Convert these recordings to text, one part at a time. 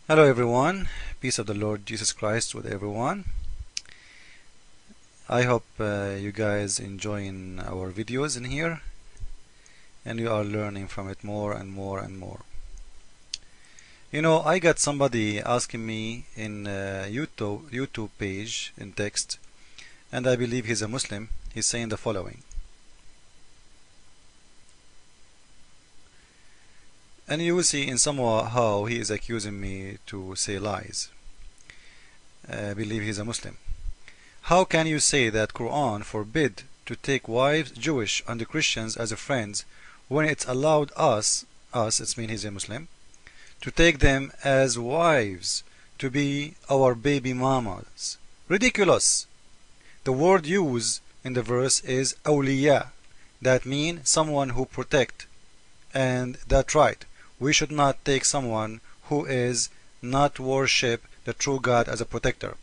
Hello everyone, peace of the Lord Jesus Christ with everyone. I hope you guys enjoying our videos in here and you are learning from it more and more and more. You know, I got somebody asking me in YouTube page in text, and I believe he's a Muslim. He's saying the following. And you will see in somehow how he is accusing me to say lies. I believe he's a Muslim. How can you say that Quran forbid to take wives, Jewish and Christians as friends, when it's allowed us, it means he's a Muslim, to take them as wives, to be our baby mamas? Ridiculous. The word used in the verse is awliya. That means someone who protect. And that's right. We should not take someone who is not worship the true God as a protector.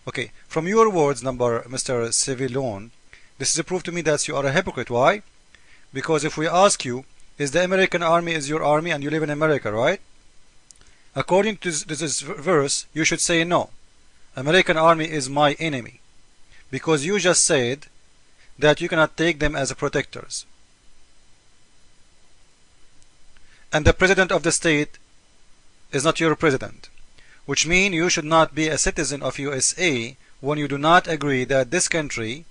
Okay, from your words, Mr. Civilon, this is a proof to me that you are a hypocrite. Why? Because if we ask you, is the American army is your army and you live in America, right? According to this verse, you should say no. American army is my enemy. Because you just said that you cannot take them as protectors. And the president of the state is not your president, which means you should not be a citizen of USA when you do not agree that this country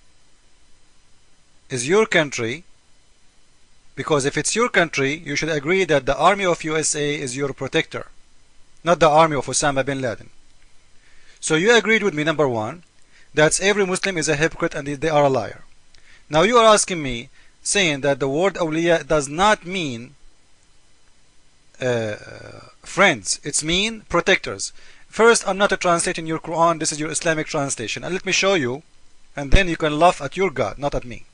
is your country, because if it's your country, you should agree that the army of USA is your protector, not the army of Osama bin Laden. So you agreed with me, number one, that every Muslim is a hypocrite and they are a liar. Now you are asking me, saying that the word awliya does not mean friends, it's mean protectors. First, I'm not a translating your Quran, this is your Islamic translation, and let me show you, and then you can laugh at your God, not at me.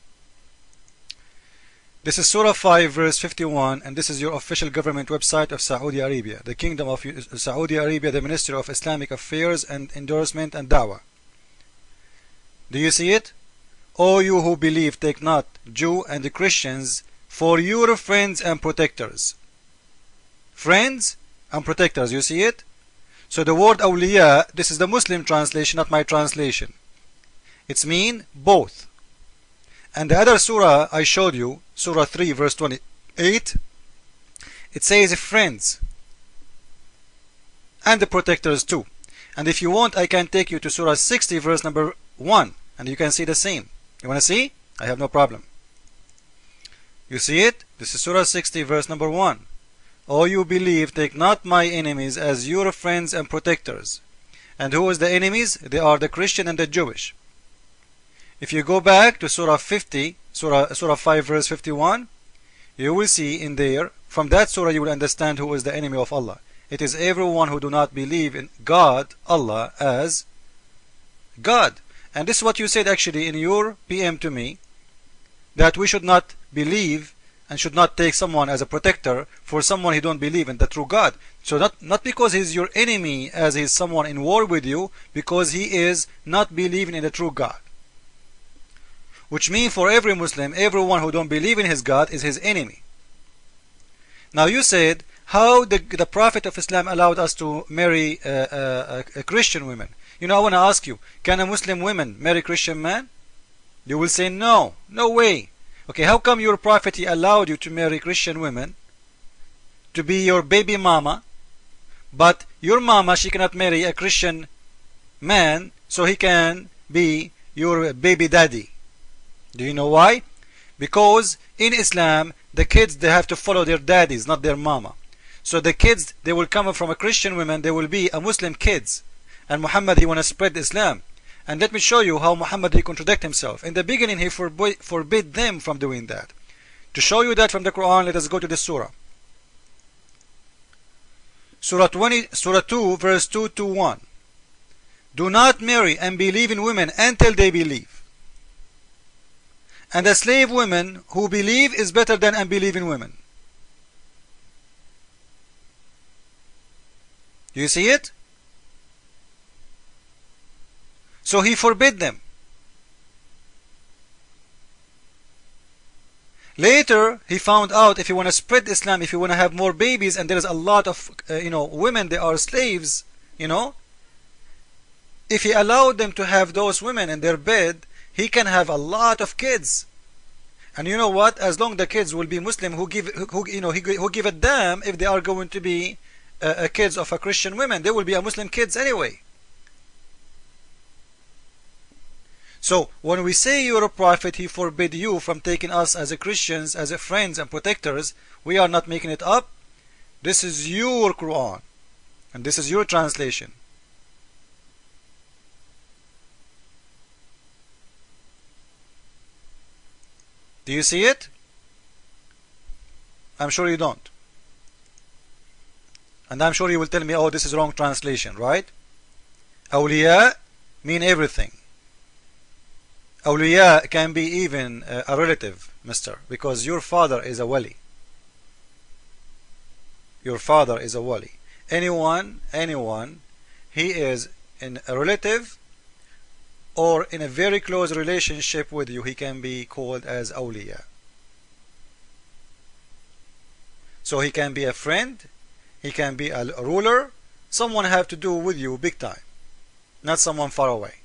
This is Surah 5 verse 51, and this is your official government website of Saudi Arabia, the Kingdom of Saudi Arabia, the Ministry of Islamic Affairs and Endorsement and Dawah. Do you see it? O you who believe, take not Jew and the Christians for your friends and protectors. Friends and protectors, you see it? So the word awliya, this is the Muslim translation, not my translation. It's mean both. And the other surah I showed you, Surah 3 verse 28, it says friends and the protectors too. And if you want, I can take you to Surah 60 verse number 1 and you can see the same. You want to see? I have no problem. You see it? This is Surah 60 verse number 1. O you believe, take not my enemies as your friends and protectors. And who is the enemies? They are the Christian and the Jewish. If you go back to Surah 50, Surah 5 verse 51, you will see in there, from that surah you will understand who is the enemy of Allah. It is everyone who do not believe in God, Allah, as God. And this is what you said actually in your PM to me, that we should not believe and should not take someone as a protector for someone who don't believe in the true God. So not because he's your enemy as he's someone in war with you, because he is not believing in the true God. Which means for every Muslim, everyone who don't believe in his God is his enemy. Now you said, how the Prophet of Islam allowed us to marry Christian women. You know, I want to ask you, can a Muslim woman marry Christian man? You will say no, no way. Okay, how come your Prophet allowed you to marry Christian women to be your baby mama, but your mama, she cannot marry a Christian man so he can be your baby daddy? Do you know why? Because in Islam, the kids, they have to follow their daddies, not their mama. So the kids, they will come from a Christian woman, they will be a Muslim kids. And Muhammad, he want to spread Islam. And let me show you how Muhammad, he contradict himself. In the beginning, he forbid them from doing that. To show you that from the Quran, let us go to the surah. Surah 2 verse 2 to 1. Do not marry and believe in women until they believe. And a slave woman who believe is better than unbelieving women. Do you see it? So he forbid them. Later, he found out if you want to spread Islam, if you want to have more babies, and there's a lot of women, they are slaves, if he allowed them to have those women in their bed, he can have a lot of kids. And you know what? As long the kids will be Muslim, who give a damn if they are going to be kids of a Christian women? They will be a Muslim kids anyway. So when we say you're a prophet, he forbid you from taking us as a Christians, as a friends and protectors. We are not making it up. This is your Quran, and this is your translation. Do you see it? I'm sure you don't. And I'm sure you will tell me, oh, this is wrong translation, right? Awliya mean everything. Awliya can be even a relative, mister, because your father is a wali. Your father is a wali. Anyone, he is in a relative or in a very close relationship with you, he can be called as awliya. So he can be a friend, he can be a ruler, someone have to do with you big time, not someone far away.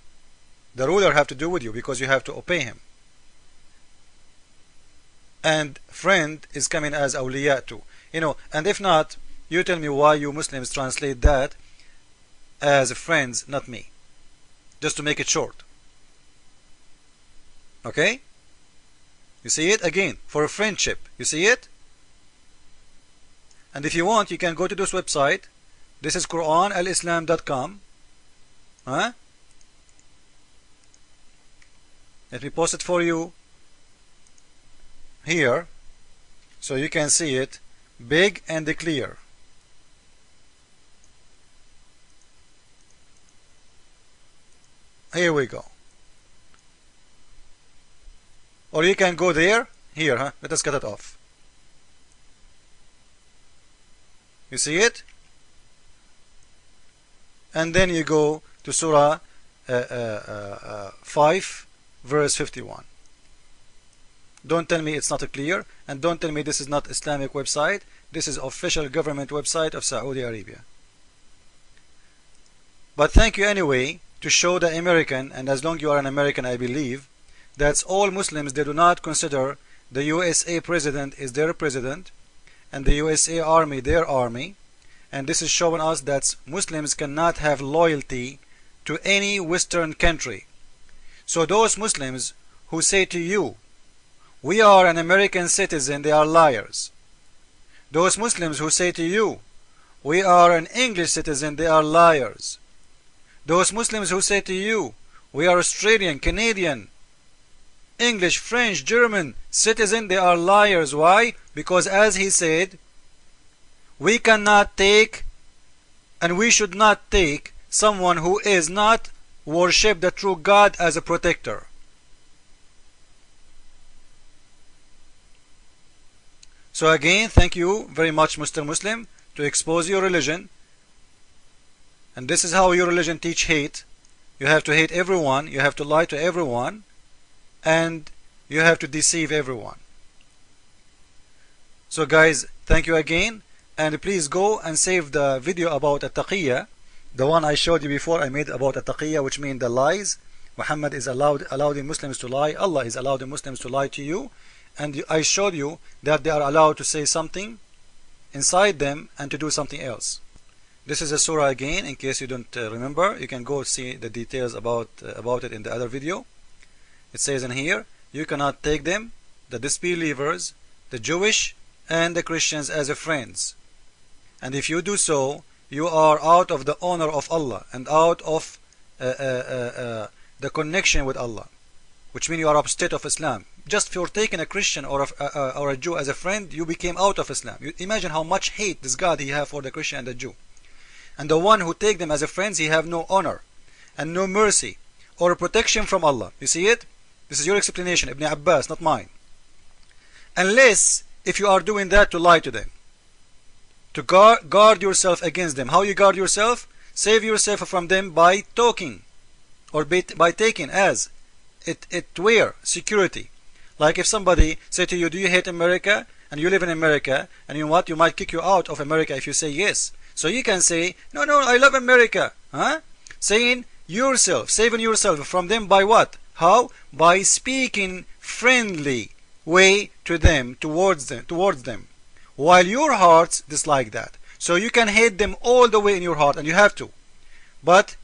The ruler have to do with you because you have to obey him. And friend is coming as awliya too. And if not, you tell me why you Muslims translate that as friends, not me. Just to make it short. Okay? You see it? Again, for a friendship. You see it? And if you want, you can go to this website. This is QuranAlIslam.com. Huh? Let me post it for you here so you can see it big and clear. Here we go. Or you can go there. Here, huh? Let us cut it off. You see it? And then you go to Surah 5 verse 51. Don't tell me it's not clear, and don't tell me this is not Islamic website. This is official government website of Saudi Arabia. But thank you anyway to show the American, and as long you are an American, I believe that's all Muslims, they do not consider the USA president is their president and the USA army their army, and this is showing us that Muslims cannot have loyalty to any Western country. So those Muslims who say to you, we are an American citizen, they are liars. Those Muslims who say to you, we are an English citizen, they are liars. Those Muslims who say to you, we are Australian, Canadian, English, French, German citizen, they are liars. Why? Because as he said, we cannot take and we should not take someone who is not worship the true God as a protector. So again, thank you very much, Mr. Muslim, to expose your religion. And this is how your religion teach hate. You have to hate everyone, you have to lie to everyone, and you have to deceive everyone. So guys, thank you again, and please go and save the video about at-taqiyya. The one I showed you before, I made about at-taqiyya, which means the lies. Muhammad is allowing Muslims to lie. Allah is allowing Muslims to lie to you. And I showed you that they are allowed to say something inside them and to do something else. This is a surah again, in case you don't remember. You can go see the details about it in the other video. It says in here, you cannot take them, the disbelievers, the Jewish and the Christians as friends. And if you do so, you are out of the honor of Allah and out of the connection with Allah, which means you are upstate of Islam. Just for taking a Christian or a Jew as a friend, you became out of Islam. You imagine how much hate this God he have for the Christian and the Jew. And the one who take them as a friends, he have no honor and no mercy or protection from Allah. You see it? This is your explanation, Ibn Abbas, not mine. Unless if you are doing that to lie to them, to guard yourself against them. How you guard yourself? Save yourself from them by talking or by taking as it wear security. Like if somebody say to you, do you hate America? And you live in America, and you know what? You might kick you out of America if you say yes. So you can say, no, no, I love America. Huh? Saying yourself, saving yourself from them by what? How? By speaking friendly way to them, towards them. While your hearts dislike that. So you can hate them all the way in your heart, and you have to. But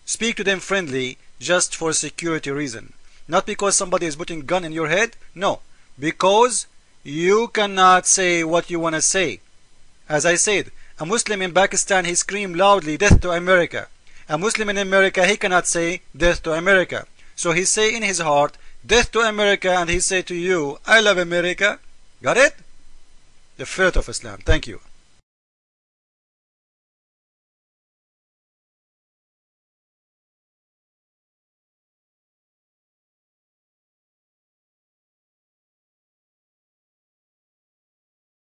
speak to them friendly just for security reason. Not because somebody is putting gun in your head. No. Because you cannot say what you want to say. As I said, a Muslim in Pakistan, he screamed loudly, death to America. A Muslim in America, he cannot say death to America. So he say in his heart, death to America, and he say to you, I love America. Got it? The faith of Islam. Thank you.